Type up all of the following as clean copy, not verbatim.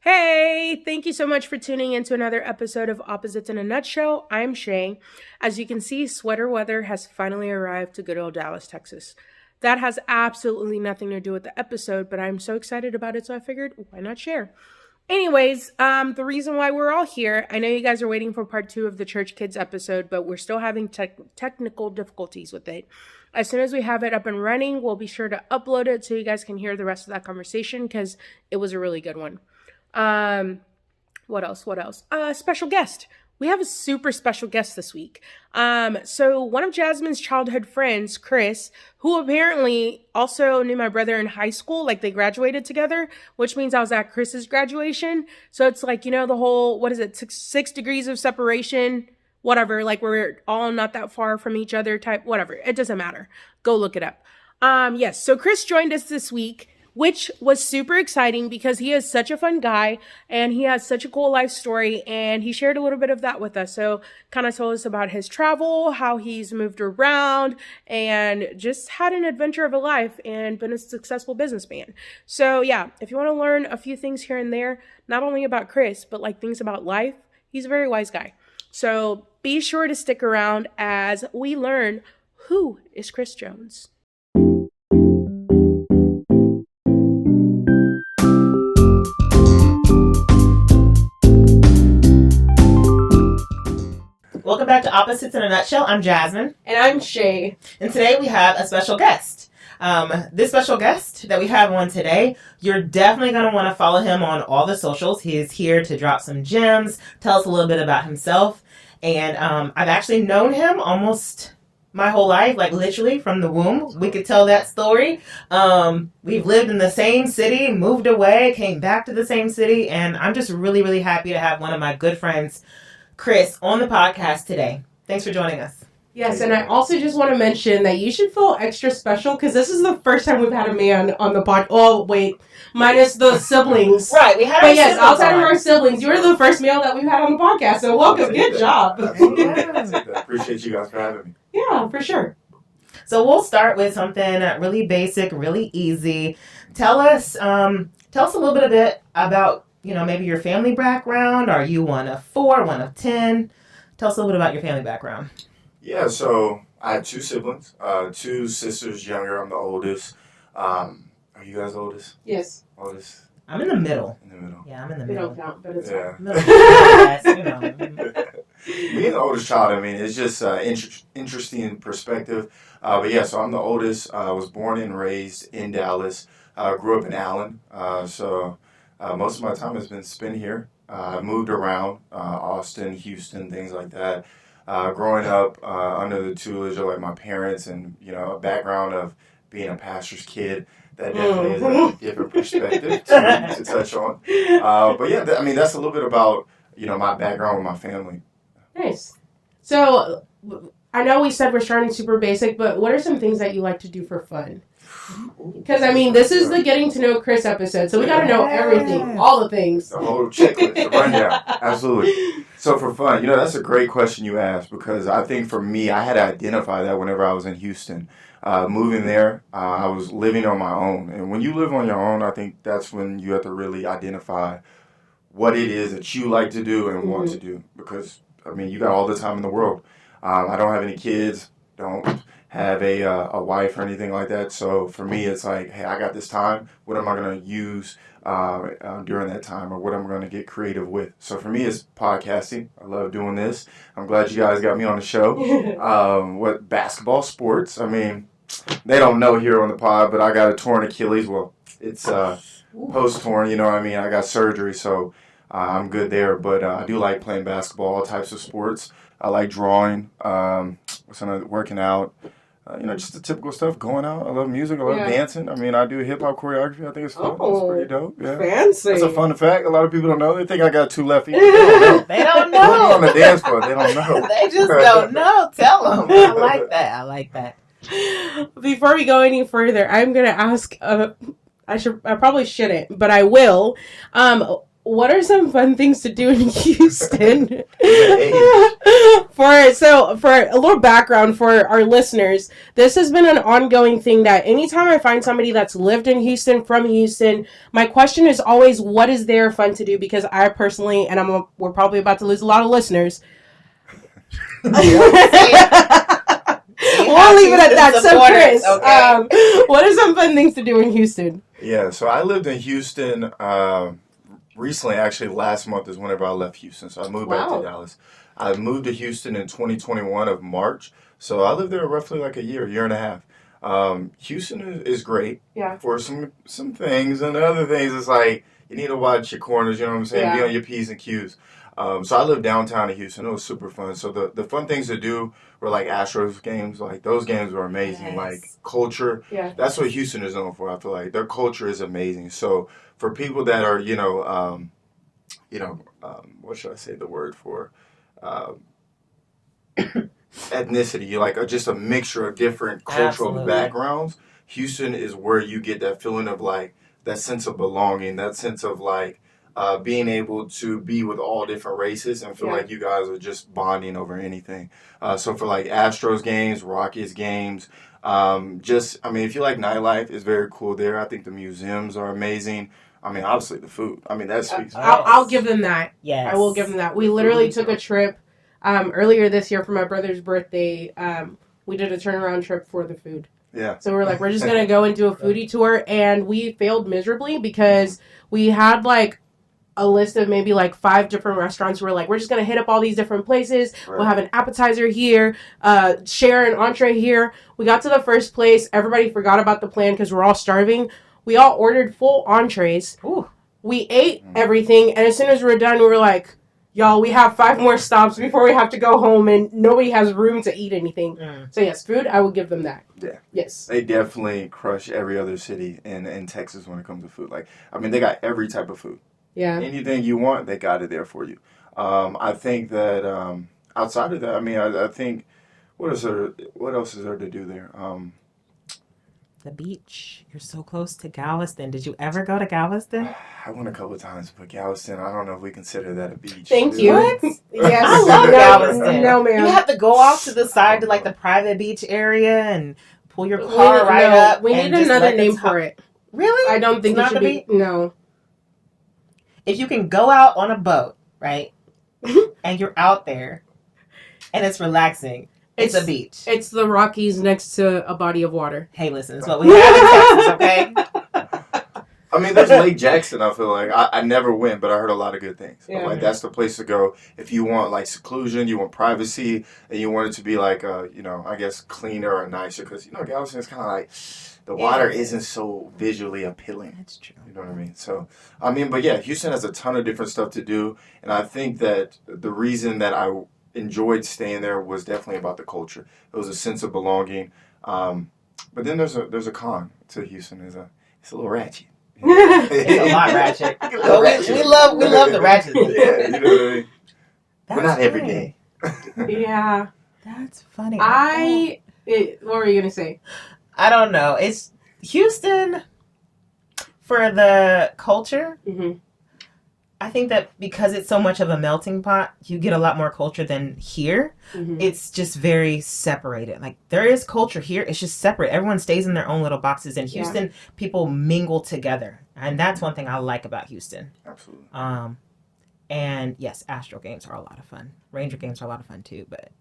Hey, thank you so much for tuning in to another episode of Opposites in a Nutshell. I'm Shay. As you can see, sweater weather has finally arrived to good old Dallas, Texas. That has absolutely nothing to do with the episode, but I'm so excited about it, so I figured, why not share? Anyways, the reason why we're all here, I know you guys are waiting for part 2 of the Church Kids episode, but we're still having technical difficulties with it. As soon as we have it up and running, we'll be sure to upload it so you guys can hear the rest of that conversation because it was a really good one. What else? Special guest. We have a super special guest this week. So one of Jasmine's childhood friends, Chris, who apparently also knew my brother in high school, like they graduated together, which means I was at Chris's graduation. So it's like, the whole, what is it? 6 degrees of separation, whatever. Like we're all not that far from each other type, whatever. It doesn't matter. Go look it up. Yes. So Chris joined us this week, which was super exciting because he is such a fun guy and he has such a cool life story, and he shared a little bit of that with us. So kind of told us about his travel, how he's moved around, and just had an adventure of a life and been a successful businessman. So yeah, if you want to learn a few things here and there, not only about Chris, but like things about life, he's a very wise guy. So be sure to stick around as we learn who is Chris Jones. Welcome back to Opposites in a Nutshell. I'm Jasmine. And I'm Shay. And today we have a special guest. This special guest that we have on today, you're definitely going to want to follow him on all the socials. He is here to drop some gems, tell us a little bit about himself. And I've actually known him almost my whole life, like literally from the womb. We could tell that story. We've lived in the same city, moved away, came back to the same city. And I'm just really, really happy to have one of my good friends, Chris, on the podcast today. Thanks for joining us. Yes, and I also just want to mention that you should feel extra special because this is the first time we've had a man on the pod. Oh, wait, minus the siblings. Right, we had But yes, outside of our siblings, you're the first male that we've had on the podcast, so welcome. Good job. I appreciate you guys for having me. Yeah, for sure. So we'll start with something really basic, really easy. Tell us a little bit about maybe your family background. Are you one of 4, one of 10? Tell us a little bit about your family background. Yeah, so I have 2 siblings, 2 sisters younger. I'm the oldest. Are you guys the oldest? Yes. Oldest? I'm in the middle. In the middle. Yeah, I'm in the We middle. don't count, but it's Yeah. Yes, Being the oldest child, I mean, it's just interesting perspective. But yeah, so I'm the oldest. I was born and raised in Dallas. Grew up in Allen. So most of my time has been spent here. I moved around, Austin, Houston, things like that. Growing up under the tutelage of like my parents and a background of being a pastor's kid, that definitely is a different perspective to touch on. But yeah, I mean that's a little bit about my background with my family. nice. So I know we said we're starting super basic, but what are some things that you like to do for fun? Because, I mean, this is the getting to know Chris episode, so we got to know everything, all the things. The whole checklist, the rundown. Absolutely. So for fun, that's a great question you asked because I think for me, I had to identify that whenever I was in Houston. Moving there, I was living on my own. And when you live on your own, I think that's when you have to really identify what it is that you like to do and want to do. Because, I mean, you got all the time in the world. I don't have any kids, don't have a wife or anything like that. So for me, it's like, hey, I got this time. What am I going to use during that time, or what am I going to get creative with? So for me, it's podcasting. I love doing this. I'm glad you guys got me on the show. What basketball, sports? I mean, they don't know here on the pod, but I got a torn Achilles. Well, it's post-torn, I mean, I got surgery, so I'm good there. But I do like playing basketball, all types of sports. I like drawing, working out. Just the typical stuff, going out. I love music. I love dancing. I mean, I do hip-hop choreography. I think it's fun. It's pretty dope. Yeah. Fancy. That's a fun fact. A lot of people don't know. They think I got 2 left feet. They don't know. They don't Put me on know. the dance floor. They don't know. They just don't know. Tell them. I like that. Before we go any further, I'm going to ask, I probably shouldn't, but I will. what are some fun things to do in Houston? For a little background for our listeners, this has been an ongoing thing that anytime I find somebody that's lived in Houston, from Houston, my question is always, what is there fun to do? Because I personally, and we're probably about to lose a lot of listeners. We'll leave it at that. So, Chris, okay. What are some fun things to do in Houston? Yeah, so I lived in Houston recently. Actually, last month is whenever I left Houston. So I moved back to Dallas. I moved to Houston in 2021 of March. So I lived there roughly like a year and a half. Houston is great for some things, and other things it's like you need to watch your corners. You know what I'm saying? Yeah. Be on your P's and Q's. So I lived downtown in Houston. It was super fun. So the fun things to do were like Astros games. Like those games were amazing. Yes. Like culture. Yeah. That's what Houston is known for. I feel like their culture is amazing. So for people that are, what should I say the word for? Ethnicity, like just a mixture of different cultural backgrounds. Houston is where you get that feeling of like that sense of belonging, that sense of like being if to be with all different races and feel like you guys are just bonding over anything. So for like Astros games, Rockies games, if you like nightlife, it's very cool there. I think the museums are amazing. I mean, obviously the food. I mean, that speaks. I'll give them that. Yes. I will give them that. We literally took a trip earlier this year for my brother's birthday. We did a turnaround trip for the food. Yeah. So we're like, we're just going to go and do a foodie tour. And we failed miserably because we had like a list of maybe like 5 different restaurants. We're like, we're just going to hit up all these different places. Right. We'll have an appetizer here, share an entree here. We got to the first place. Everybody forgot about the plan because we're all starving. We all ordered full entrees. Ooh. We ate everything. And as soon as we were done, we were like, y'all, we have 5 more stops before we have to go home, and nobody has room to eat anything. So, yes, food, I will give them that. Yeah. Yes. They definitely crush every other city in Texas when it comes to food. Like, I mean, they got every type of food. Yeah. Anything you want, they got it there for you. I think that outside of that, I mean, I think, what else is there to do there? The beach. You're so close to Galveston. Did you ever go to Galveston? I went a couple of times, but Galveston, I don't know if we consider that a beach. Thank you. What? Yes. I love Galveston. No, ma'am. You have to go off to the side to like the private beach area and pull your car up. We need another name for it. Really? I don't think it should be. No. If you can go out on a boat, right, and you're out there, and it's relaxing. It's a beach. It's the Rockies next to a body of water. Hey, listen, it's what we have in Texas, okay? I mean, there's Lake Jackson, I feel like. I never went, but I heard a lot of good things. Yeah. Like, that's the place to go if you want, like, seclusion, you want privacy, and you want it to be, like, I guess cleaner or nicer. Because, Galveston is kind of like, the water isn't so visually appealing. That's true. You know what I mean? So, but yeah, Houston has a ton of different stuff to do. And I think that the reason that I enjoyed staying there was definitely about the culture. It was a sense of belonging. But then there's a con to Houston. It's a little ratchet. It's a lot ratchet. We love the ratchet. Yeah, you know what I mean? But not every day. Yeah. That's funny. What were you going to say? I don't know. It's Houston for the culture. Mm-hmm. I think that because it's so much of a melting pot, you get a lot more culture than here. Mm-hmm. It's just very separated. Like, there is culture here. It's just separate. Everyone stays in their own little boxes. In Houston, people mingle together. And that's one thing I like about Houston. Absolutely. And yes, Astro games are a lot of fun. Ranger games are a lot of fun too, but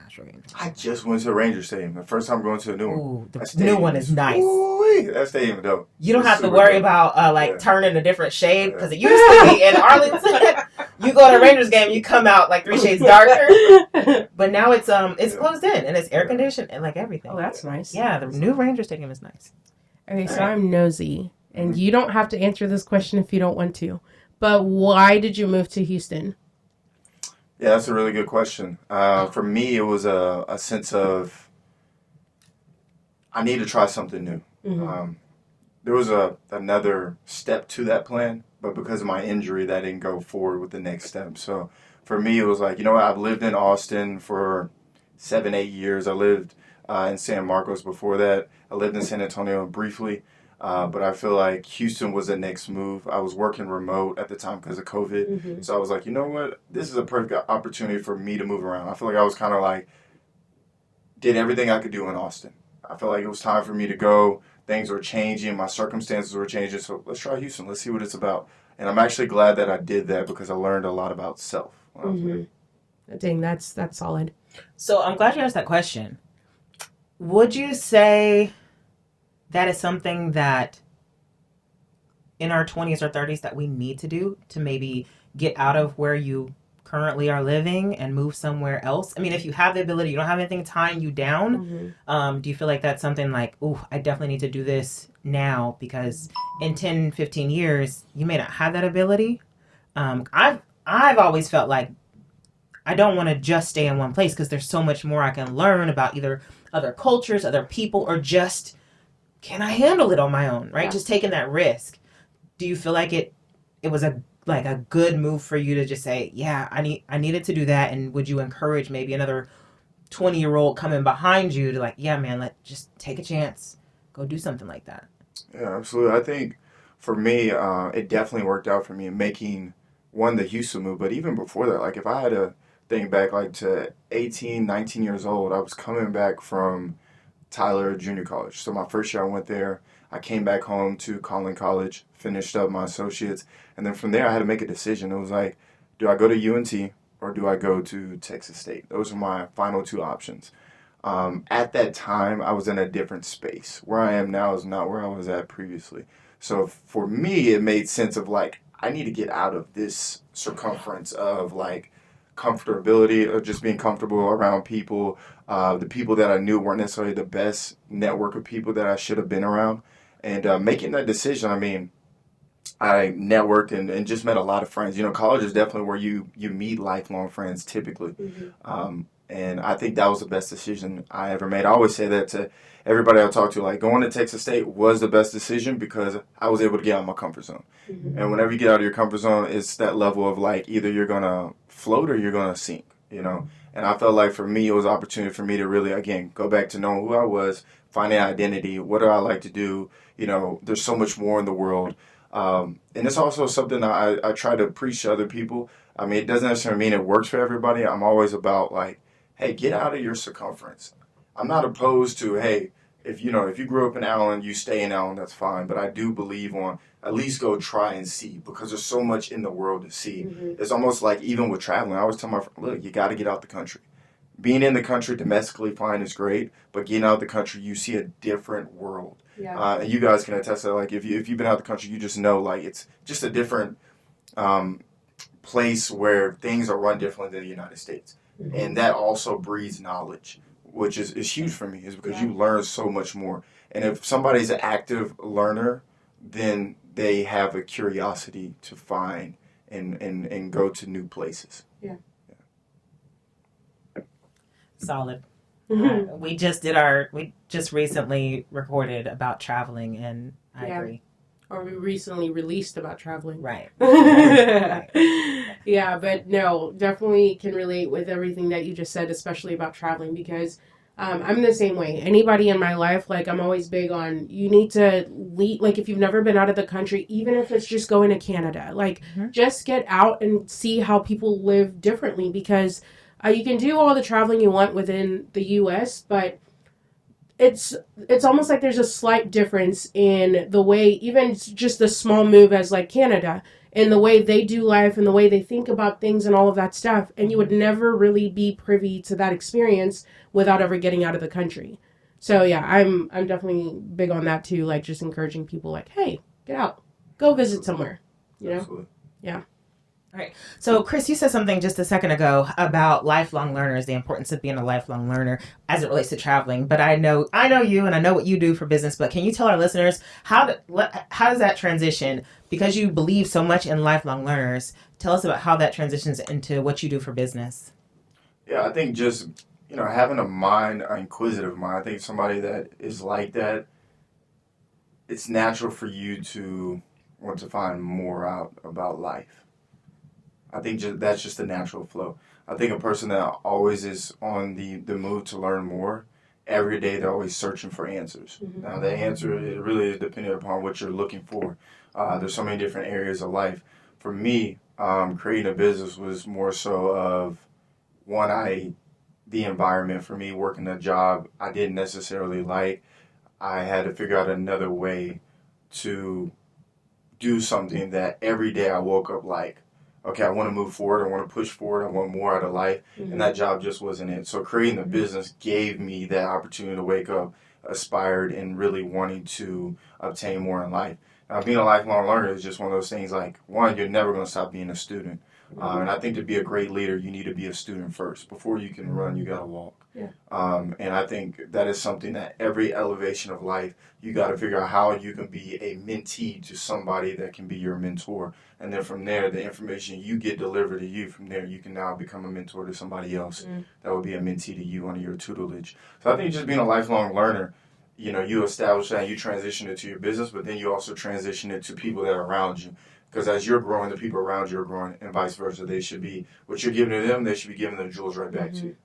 Astro games are I just went to a Ranger stadium. The first time going to a new one. Ooh, the new one is nice. Ooh, that stadium dope. You don't have to worry about turning a different shade because it used to be in Arlington. You go to a Rangers game, you come out like 3 shades darker. But now it's closed in and it's air conditioned and like everything. Oh, that's nice. Yeah, the new Ranger stadium is nice. Okay, so I'm nosy, and you don't have to answer this question if you don't want to. But why did you move to Houston? Yeah, that's a really good question. For me, it was a sense of I need to try something new. Mm-hmm. There was another step to that plan, but because of my injury, that didn't go forward with the next step. So for me, it was like, I've lived in Austin for 7-8 years. I lived in San Marcos before that. I lived in San Antonio briefly. But I feel like Houston was the next move. I was working remote at the time because of COVID. Mm-hmm. So I was like, you know what? This is a perfect opportunity for me to move around. I feel like I was kind of like, did everything I could do in Austin. I felt like it was time for me to go. Things were changing. My circumstances were changing. So let's try Houston. Let's see what it's about. And I'm actually glad that I did that because I learned a lot about self when I was there. Dang, that's solid. So I'm glad you asked that question. Would you say that is something that in our 20s or 30s that we need to do to maybe get out of where you currently are living and move somewhere else? I mean, if you have the ability, you don't have anything tying you down, do you feel like that's something like, oh, I definitely need to do this now because in 10, 15 years, you may not have that ability? I've always felt like I don't want to just stay in one place because there's so much more I can learn about either other cultures, other people, or just can I handle it on my own, right? Yeah. Just taking that risk. Do you feel like it was a good move for you to just say, yeah, I needed to do that? And would you encourage maybe another 20-year-old coming behind you to like, yeah, man, let's just take a chance, go do something like that? Yeah, absolutely. I think for me, it definitely worked out for me in making the Houston move. But even before that, like if I had to think back like to 18, 19 years old, I was coming back from Tyler Junior College. So my first year I went there. I came back home to Collin College, finished up my associates, and then from there I had to make a decision. It was like, do I go to UNT or do I go to Texas State? Those were my final two options. At that time, I was in a different space. Where I am now is not where I was at previously. So for me, it made sense of like, I need to get out of this circumference of like comfortability or just being comfortable around people. The people that I knew weren't necessarily the best network of people that I should have been around. And making that decision, I mean, I networked and just met a lot of friends. You know, college is definitely where you meet lifelong friends typically. And I think that was the best decision I ever made. I always say that to everybody I talk to, like going to Texas State was the best decision because I was able to get out of my comfort zone. And whenever you get out of your comfort zone, it's that level of like either you're going to float or you're going to sink, you know. And I felt like for me, it was an opportunity for me to really, again, go back to knowing who I was, finding identity, what do I like to do. You know, there's so much more in the world. And it's also something I try to preach to other people. I mean, it doesn't necessarily mean it works for everybody. I'm always about like, hey, get out of your circumference. I'm not opposed to, hey, if you grew up in Allen, you stay in Allen, that's fine. But I do believe on at least go try and see because there's so much in the world to see. It's almost like even with traveling, I always tell my friend, look, you got to get out the country. Being in the country domestically fine is great, but getting out the country, you see a different world. Yeah. And you guys can attest to that. Like if you've been out the country, you just know like it's just a different place where things are run differently than the United States. And that also breeds knowledge, which is huge for me, is because you learn so much more. And if somebody's an active learner, then they have a curiosity to find and go to new places. Yeah. Solid. We just recently recorded about traveling, and I agree. Or we recently released about traveling. Right. Yeah, but no, definitely can relate with everything that you just said, especially about traveling, because I'm the same way. Anybody in my life, like I'm always big on, you need to leave, like if you've never been out of the country, even if it's just going to Canada, like just get out and see how people live differently, because you can do all the traveling you want within the U.S., but it's almost like there's a slight difference in the way, even just a small move as like Canada, in the way they do life and the way they think about things and all of that stuff. And you would never really be privy to that experience without ever getting out of the country. So yeah, I'm definitely big on that too. Like just encouraging people like, hey, get out, go visit somewhere, you know? Absolutely. Yeah. All right. So, Chris, you said something just a second ago about lifelong learners, the importance of being a lifelong learner as it relates to traveling. But I know you and I know what you do for business, but can you tell our listeners how does that transition, because you believe so much in lifelong learners, tell us about how that transitions into what you do for business. Yeah, I think just, having an inquisitive mind, I think somebody that is like that, it's natural for you to want to find more out about life. I think that's just the natural flow. I think a person that always is on the move to learn more every day they're always searching for answers. Now, the answer it really is dependent upon what you're looking for. There's so many different areas of life. For me, creating a business was more so of the environment for me, working a job I didn't necessarily like. I had to figure out another way to do something that every day I woke up like, okay, I want to move forward, I want to push forward, I want more out of life, and that job just wasn't it. So creating a business gave me that opportunity to wake up aspired and really wanting to obtain more in life. Now, being a lifelong learner is just one of those things like, one, you're never going to stop being a student. And I think to be a great leader, you need to be a student first. Before you can run, you got to walk. Yeah. And I think that is something that every elevation of life, you got to figure out how you can be a mentee to somebody that can be your mentor. And then from there, the information you get delivered to you, from there, you can now become a mentor to somebody else that would be a mentee to you under your tutelage. So I think just being a lifelong learner, you establish that, you transition it to your business, but then you also transition it to people that are around you. Because as you're growing, the people around you are growing, and vice versa. They should be, what you're giving to them, they should be giving the jewels right back to you.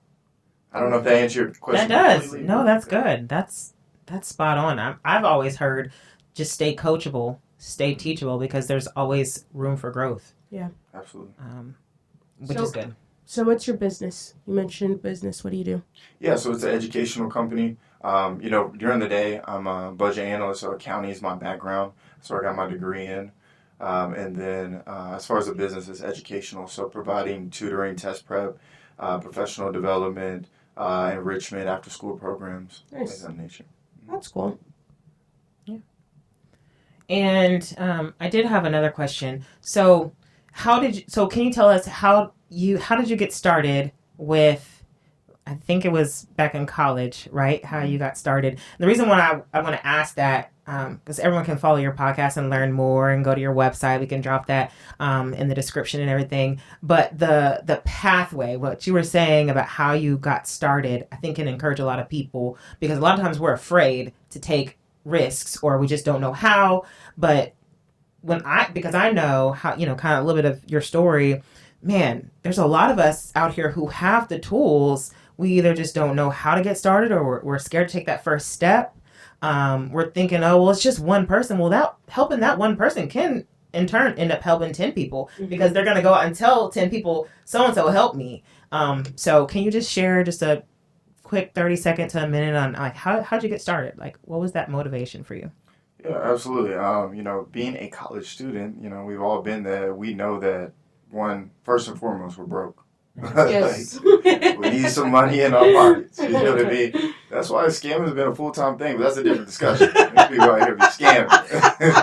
I don't know if that answered your question. That does. No, that's good. That's spot on. I've always heard just stay coachable, stay teachable, because there's always room for growth. Yeah. Absolutely. Which is good. So what's your business? You mentioned business. What do you do? Yeah, so it's an educational company. During the day, I'm a budget analyst, so accounting is my background. So I got my degree in. And then as far as the business, it's educational. So providing tutoring, test prep, professional development, enrichment, after-school programs, things of that nature. That's cool. Yeah. And I did have another question. So can you tell us how did you get started with, I think it was back in college, right? How you got started. And the reason why I want to ask that, because everyone can follow your podcast and learn more and go to your website. We can drop that in the description and everything. But the pathway, what you were saying about how you got started, I think can encourage a lot of people, because a lot of times we're afraid to take risks or we just don't know how. But because I know how, kind of a little bit of your story, man, there's a lot of us out here who have the tools. We either just don't know how to get started, or we're scared to take that first step. We're thinking, oh, well, it's just one person. Well, helping that one person can, in turn, end up helping 10 people, because they're going to go out and tell 10 people, so-and-so helped me. So can you just share just a quick 30 second to a minute on, like, how'd you get started? Like, what was that motivation for you? Yeah, absolutely. Being a college student, we've all been there. We know that, first and foremost, we're broke. Yes. We need some money in our pockets. You know what I mean? That's why scamming has been a full-time thing, but that's a different discussion. People out here be scamming.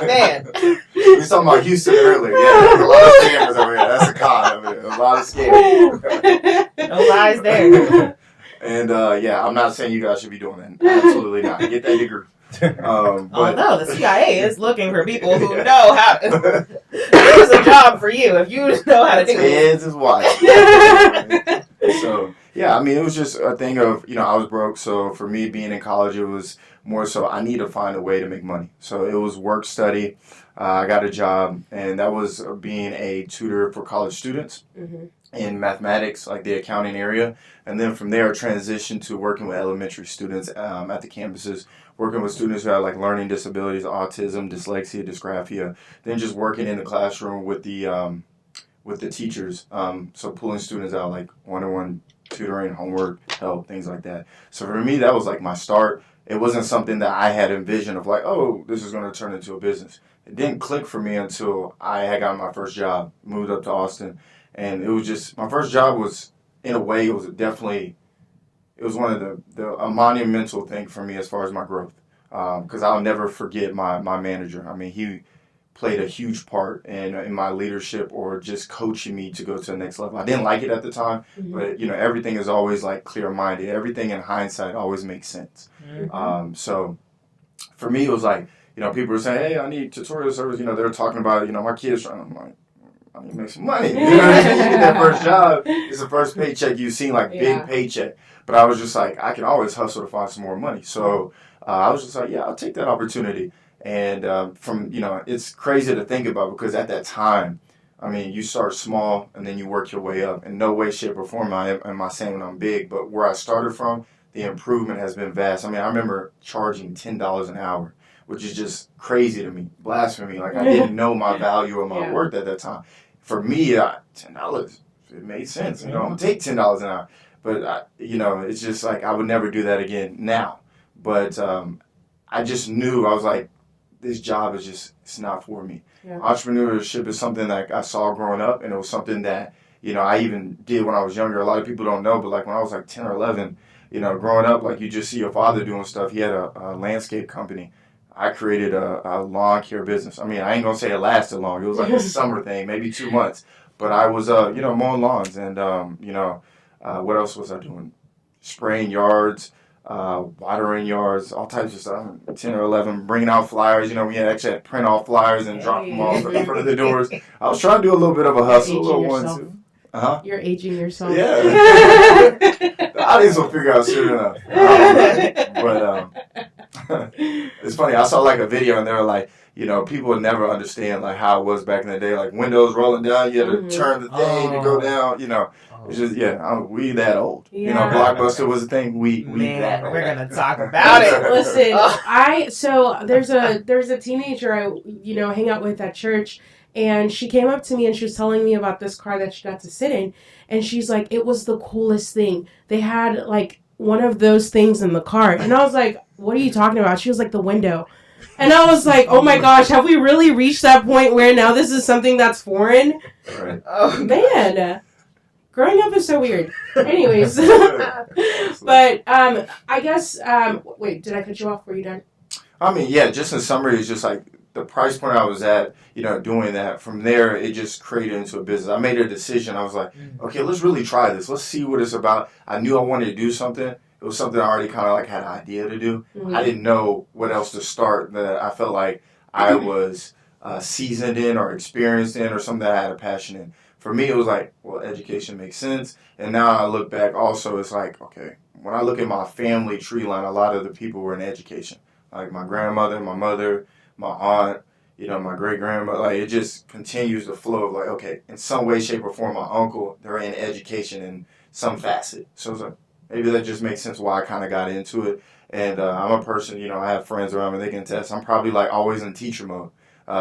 Man. We were talking about Houston earlier. Yeah, there's a lot of scammers over here. That's a con over here. A lot of scammers. No lies there. And I'm not saying you guys should be doing that. Absolutely not. Get that degree. But no, the CIA is looking for people who know how. There's a job for you if you know how to do it. Heads is wide. So it was just a thing of I was broke. So for me, being in college, it was more so I need to find a way to make money. So it was work study. I got a job, and that was being a tutor for college students in mathematics, like the accounting area. And then from there, I transitioned to working with elementary students at the campuses, working with students who have like learning disabilities, autism, dyslexia, dysgraphia. Then just working in the classroom with the teachers. So pulling students out, like one-on-one tutoring, homework, help, things like that. So for me, that was like my start. It wasn't something that I had envisioned of like, oh, this is going to turn into a business. It didn't click for me until I had gotten my first job, moved up to Austin. And it was just, my first job was, in a way, it was one of a monumental thing for me as far as my growth. Because I'll never forget my manager. I mean, he played a huge part in my leadership or just coaching me to go to the next level. I didn't like it at the time, but everything is always like clear-minded. Everything in hindsight always makes sense. So for me, it was like, people were saying, hey, I need tutorial service. They were talking about, my kids. I'm like, I need to make some money. You know what I mean? You get that first job. It's the first paycheck you've seen, like big paycheck. But I was just like, I can always hustle to find some more money. So I was just like, yeah, I'll take that opportunity. And it's crazy to think about, because at that time, I mean, you start small and then you work your way up. In no way, shape, or form am I saying I'm big, but where I started from, the improvement has been vast. I mean, I remember charging $10 an hour, which is just crazy to me, blasphemy. Like, I didn't know my value of my worth at that time. For me, $10, it made sense. You know, I'm going to take $10 an hour. But, it's just like I would never do that again now. But I just knew, I was like, this job is just, it's not for me. Yeah. Entrepreneurship is something that I saw growing up, and it was something that, I even did when I was younger. A lot of people don't know, but like when I was like 10 or 11, growing up, like you just see your father doing stuff. He had a landscape company. I created a lawn care business. I mean, I ain't going to say it lasted long. It was like a summer thing, maybe 2 months. But I was, mowing lawns and, what else was I doing? Spraying yards, watering yards, all types of stuff. 10 or 11, bringing out flyers. We actually had to print off flyers and drop them off in front of the doors. I was trying to do a little bit of a hustle, a little one, too. Uh-huh. You're aging yourself. Yeah. The audience will figure out soon enough. But it's funny. I saw like a video and they were like, people would never understand like how it was back in the day. Like windows rolling down, you had to turn the thing to go down. It's just we that old. Yeah. Blockbuster was a thing. We that old. We're gonna talk about it. Listen, so there's a teenager I hang out with at church. And she came up to me and she was telling me about this car that she got to sit in. And she's like, it was the coolest thing. They had like one of those things in the car. And I was like, what are you talking about? She was like, the window. And I was like, oh my gosh, have we really reached that point where now this is something that's foreign? Right. Oh, man. Growing up is so weird. Anyways. But I guess, wait, did I cut you off? Were you done? I mean, yeah, just in summary, it's just like, the price point I was at, doing that, from there, it just created into a business. I made a decision. I was like, okay, let's really try this. Let's see what it's about. I knew I wanted to do something. It was something I already kind of like had an idea to do. Mm-hmm. I didn't know what else to start that I felt like I was seasoned in or experienced in or something that I had a passion in. For me, it was like, well, education makes sense. And now I look back also, it's like, okay, when I look at my family tree line, a lot of the people were in education. Like my grandmother, my mother, my aunt, my great-grandma, like, it just continues the flow of, like, okay, in some way, shape, or form, my uncle, they're in education in some facet. So it's like, maybe that just makes sense why I kind of got into it. And I'm a person, I have friends around me, they can attest. I'm probably, like, always in teacher mode.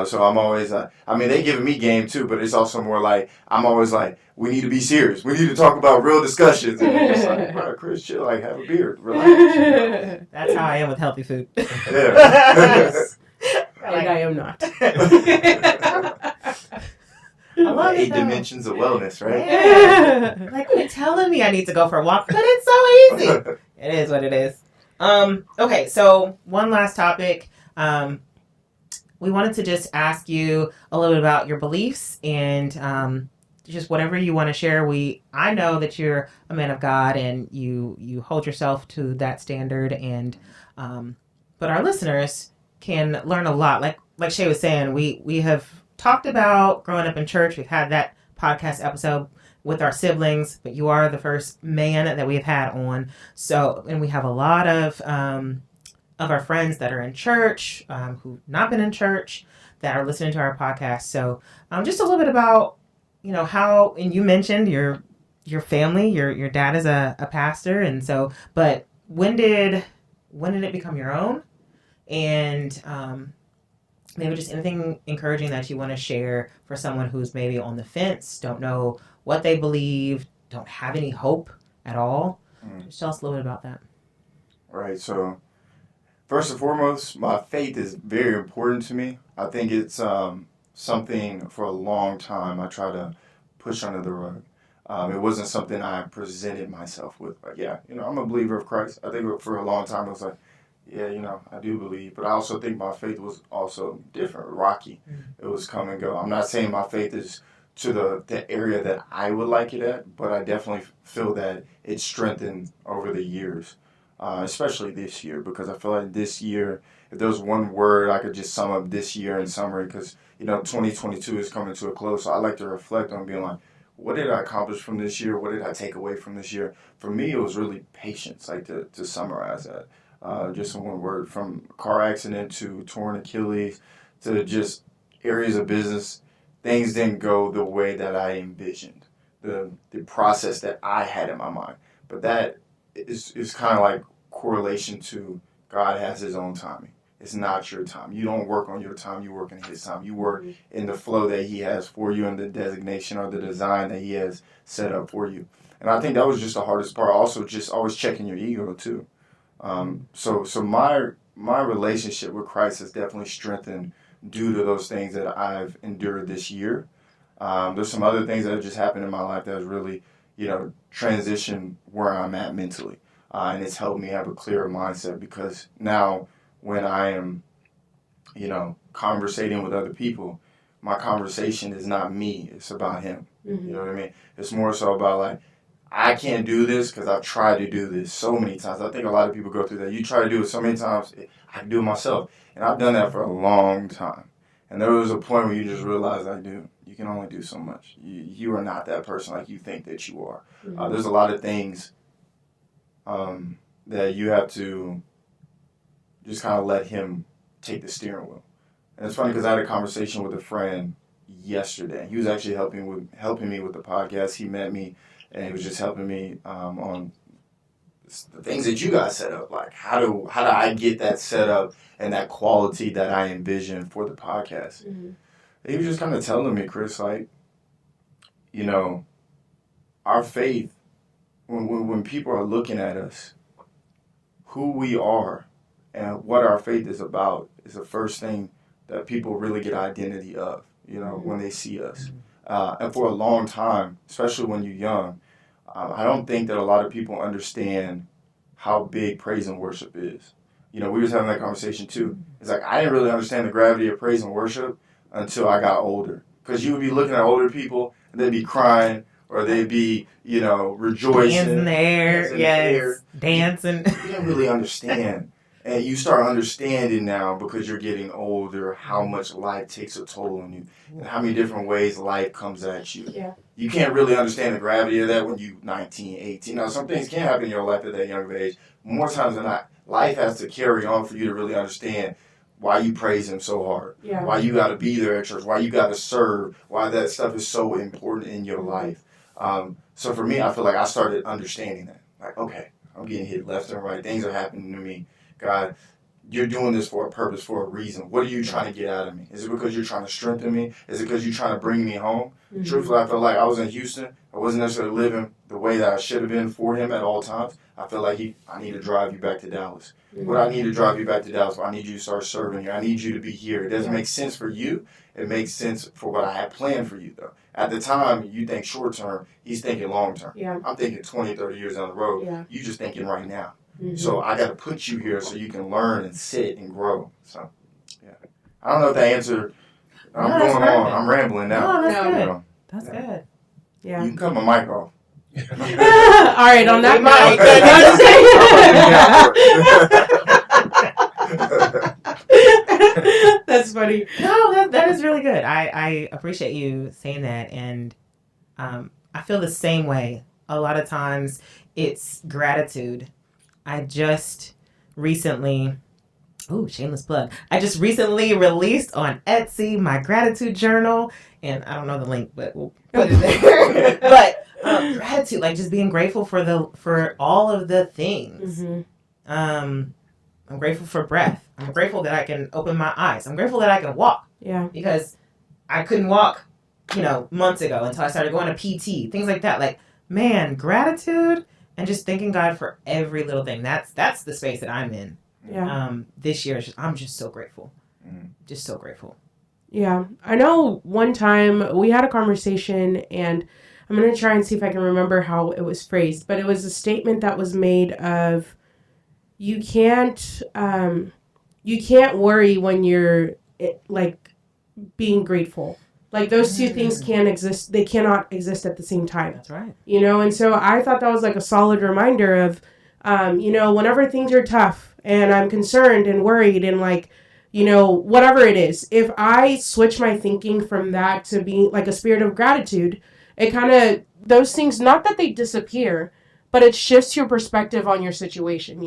So I'm always, they giving me game, too, but it's also more like, I'm always like, we need to be serious. We need to talk about real discussions. And it's like, bro, Chris, chill, like, have a beer, relax. That's how I am with healthy food. Yeah. And I am not. I love 8 dimensions of wellness, right? Yeah. Like, you're telling me I need to go for a walk, but it's so easy. It is what it is. Okay, so one last topic. We wanted to just ask you a little bit about your beliefs and just whatever you want to share. I know that you're a man of God and you hold yourself to that standard, and but our listeners can learn a lot. Like Shay was saying, we have talked about growing up in church. We've had that podcast episode with our siblings, but you are the first man that we've had on. So, and we have a lot of our friends that are in church, who've not been in church, that are listening to our podcast. So, just a little bit about, how, and you mentioned your family, your dad is a pastor. And so, but when did it become your own? And maybe just anything encouraging that you want to share for someone who's maybe on the fence, don't know what they believe, don't have any hope at all. Just tell us a little bit about that. Right. So first and foremost, my faith is very important to me. I think it's something for a long time I try to push under the rug. It wasn't something I presented myself with. Like, I'm a believer of Christ. I think for a long time it was like, I do believe. But I also think my faith was also different, rocky. It was come and go. I'm not saying my faith is to the area that I would like it at, but I definitely feel that it's strengthened over the years, especially this year, because I feel like this year, if there was one word I could just sum up this year in summary, because, 2022 is coming to a close, so I like to reflect on being like, what did I accomplish from this year? What did I take away from this year? For me, it was really patience, like to summarize that. Just in one word, from car accident to torn Achilles to just areas of business, things didn't go the way that I envisioned, the process that I had in my mind. But that is kind of like correlation to God has his own timing. It's not your time. You don't work on your time. You work in his time. You work in the flow that he has for you and the designation or the design that he has set up for you. And I think that was just the hardest part. Also, just always checking your ego too. So my relationship with Christ has definitely strengthened due to those things that I've endured this year. There's some other things that have just happened in my life that has really, transitioned where I'm at mentally. And it's helped me have a clearer mindset because now when I am, conversating with other people, my conversation is not me. It's about him. You know what I mean? It's more so about like, I can't do this because I've tried to do this so many times. I think a lot of people go through that. You try to do it so many times, I can do it myself. And I've done that for a long time. And there was a point where you just realize, like, dude, you can only do so much. You are not that person like you think that you are. There's a lot of things that you have to just kind of let him take the steering wheel. And it's funny because I had a conversation with a friend yesterday. He was actually helping me with the podcast. He met me and he was just helping me on the things that you guys set up. Like how do I get that set up and that quality that I envision for the podcast? He was just kind of telling me, Chris, like, our faith, when people are looking at us, who we are and what our faith is about is the first thing that people really get identity of, when they see us. And for a long time, especially when you're young, I don't think that a lot of people understand how big praise and worship is. We was having that conversation too. It's like, I didn't really understand the gravity of praise and worship until I got older. Because you would be looking at older people and they'd be crying or they'd be, rejoicing. Hands in the air, dancing. You didn't really understand. And you start understanding now because you're getting older how much life takes a toll on you and how many different ways life comes at you. Yeah. You can't really understand the gravity of that when you're 19, 18. Now, some things can happen in your life at that younger age. More times than not, life has to carry on for you to really understand why you praise him so hard, why you got to be there at church, why you got to serve, why that stuff is so important in your life. So for me, I feel like I started understanding that. Like, okay, I'm getting hit left and right. Things are happening to me. God, you're doing this for a purpose, for a reason. What are you trying to get out of me? Is it because you're trying to strengthen me? Is it because you're trying to bring me home? Truthfully, I felt like I was in Houston. I wasn't necessarily living the way that I should have been for him at all times. I feel like I need to drive you back to Dallas. What I need to drive you back to Dallas, I need you to start serving here. I need you to be here. It doesn't make sense for you. It makes sense for what I had planned for you, though. At the time, you think short term. He's thinking long term. Yeah. I'm thinking 20, 30 years down the road. Yeah. You just thinking right now. So I got to put you here so you can learn and sit and grow. So, yeah. I don't know if that answered. I'm going on. I'm rambling now. No, that's good. That's good. Yeah. You can cut my mic off. All right, on that note. That's funny. No, that is really good. I appreciate you saying that. And I feel the same way. A lot of times it's gratitude. I just recently, shameless plug. I just recently released on Etsy my gratitude journal, and I don't know the link, but we'll put it there. But gratitude, like just being grateful for all of the things. I'm grateful for breath. I'm grateful that I can open my eyes. I'm grateful that I can walk. Yeah. Because I couldn't walk, months ago until I started going to PT, things like that. Like, man, gratitude. And just thanking God for every little thing. That's the space that I'm in. Yeah. This year, I'm just so grateful. Just so grateful. Yeah. I know one time we had a conversation, and I'm going to try and see if I can remember how it was phrased, but it was a statement that was made of you can't worry when you're like being grateful. Like, those two things can't exist. They cannot exist at the same time. That's right. And so I thought that was like a solid reminder of, whenever things are tough and I'm concerned and worried and like, whatever it is, if I switch my thinking from that to being like a spirit of gratitude, it kind of, those things, not that they disappear, but it shifts your perspective on your situation,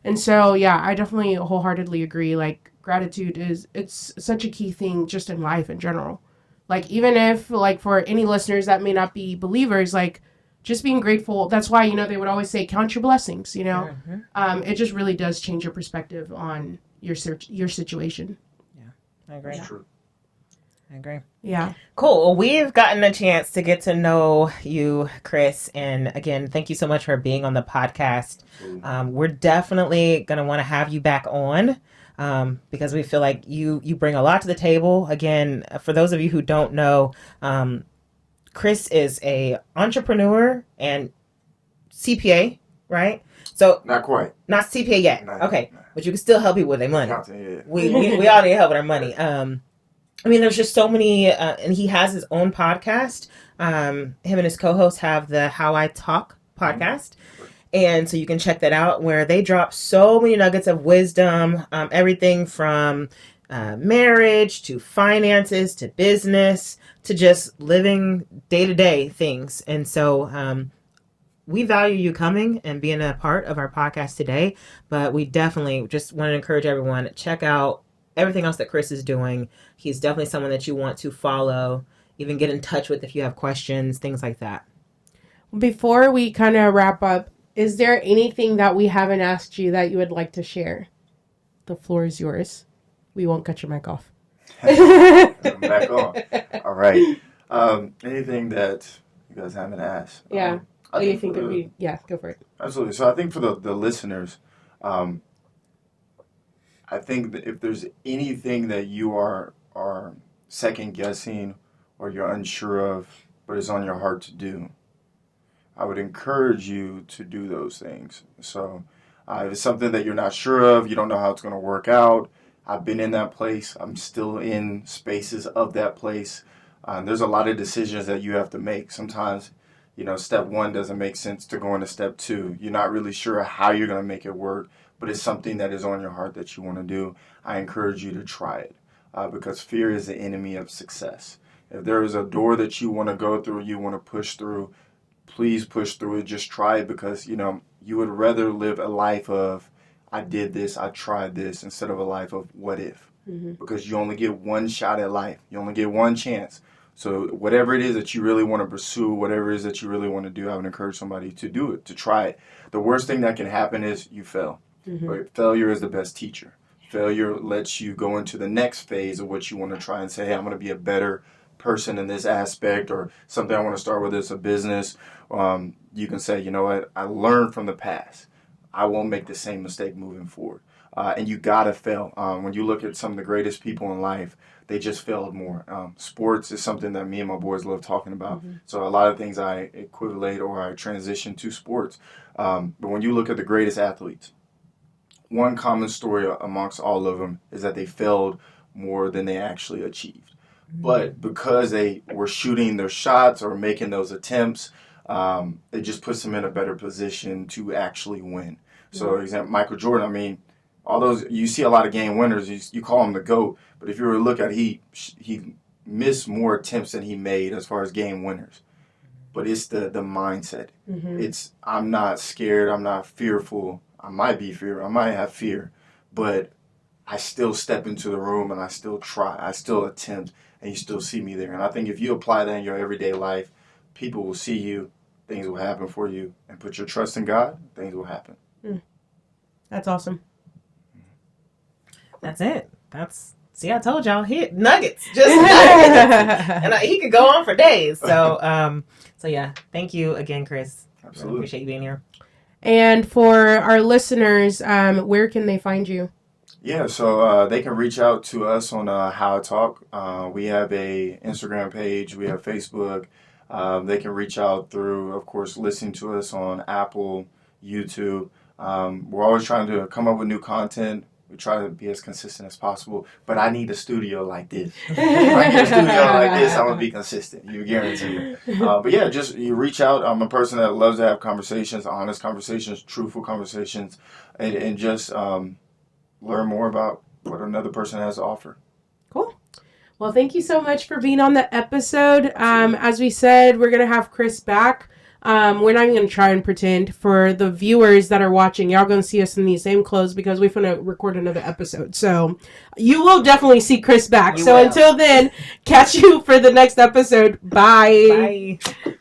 And so, yeah, I definitely wholeheartedly agree. Like, gratitude it's such a key thing just in life in general. Like, even if, like, for any listeners that may not be believers, like, just being grateful. That's why, they would always say, count your blessings, It just really does change your perspective on your situation. Yeah, I agree. That's true. I agree. Yeah. Cool. Well, we've gotten a chance to get to know you, Chris. And again, thank you so much for being on the podcast. We're definitely going to want to have you back on because we feel like you bring a lot to the table. Again, for those of you who don't know, Chris is a entrepreneur and CPA, right? So Not quite. not CPA yet. Not okay. yet. But you can still help people with their money. Yeah. We all need help with our money. There's just so many, and he has his own podcast. Him and his co-host have the How I Talk podcast. And so you can check that out where they drop so many nuggets of wisdom, everything from marriage to finances to business to just living day-to-day things. And so we value you coming and being a part of our podcast today, but we definitely just want to encourage everyone to check out everything else that Chris is doing. He's definitely someone that you want to follow, even get in touch with if you have questions, things like that. Before we kind of wrap up, is there anything that we haven't asked you that you would like to share? The floor is yours. We won't cut your mic off. Back on. All right. Anything that you guys haven't asked? Yeah. I you think it'd be? Yeah, go for it. Absolutely. So I think for the listeners, I think that if there's anything that you are second guessing or you're unsure of, but is on your heart to do, I would encourage you to do those things. So if it's something that you're not sure of, you don't know how it's going to work out. I've been in that place. I'm still in spaces of that place. There's a lot of decisions that you have to make. Sometimes, step one doesn't make sense to go into step two. You're not really sure how you're going to make it work, but it's something that is on your heart that you want to do. I encourage you to try it because fear is the enemy of success. If there is a door that you want to go through, you want to push through, please push through it. Just try it because, you would rather live a life of, I did this, I tried this, instead of a life of what if. Mm-hmm. Because you only get one shot at life. You only get one chance. So whatever it is that you really want to pursue, whatever it is that you really want to do, I would encourage somebody to do it, to try it. The worst thing that can happen is you fail. Mm-hmm. But failure is the best teacher. Failure lets you go into the next phase of what you want to try and say, hey, I'm going to be a better person in this aspect, or something I want to start with is a business. You can say, you know what, I learned from the past. I won't make the same mistake moving forward. And you got to fail. When you look at some of the greatest people in life, they just failed more. Sports is something that me and my boys love talking about. Mm-hmm. So a lot of things I equivalate or I transition to sports. But when you look at the greatest athletes, one common story amongst all of them is that they failed more than they actually achieved. Mm-hmm. But because they were shooting their shots or making those attempts, it just puts them in a better position to actually win. So, for example, Michael Jordan, all those, you see a lot of game winners, you call him the GOAT, but if you were to look at it, he missed more attempts than he made as far as game winners. But it's the mindset. Mm-hmm. It's, I'm not scared, I'm not fearful. I might have fear, but I still step into the room and I still try, I still attempt, and you still see me there. And I think if you apply that in your everyday life, people will see you, things will happen for you, and put your trust in God, things will happen. That's awesome. That's it. See, I told y'all, he nuggets, just nuggets. And he could go on for days. So yeah, thank you again, Chris. Absolutely. Really appreciate you being here. And for our listeners, where can they find you? Yeah, so they can reach out to us on How I Talk. We have a Instagram page. We have Facebook. They can reach out through, of course, listening to us on Apple, YouTube. We're always trying to come up with new content. We try to be as consistent as possible, but I need a studio like this. If I get a studio like this, I'm going to be consistent. You guarantee it. But yeah, just you reach out. I'm a person that loves to have conversations, honest conversations, truthful conversations, and just learn more about what another person has to offer. Cool. Well, thank you so much for being on the episode. As we said, we're going to have Chris back. We're not even going to try and pretend. For the viewers that are watching, y'all going to see us in these same clothes because we're going to record another episode. So you will definitely see Chris back. Until then, catch you for the next episode. Bye. Bye.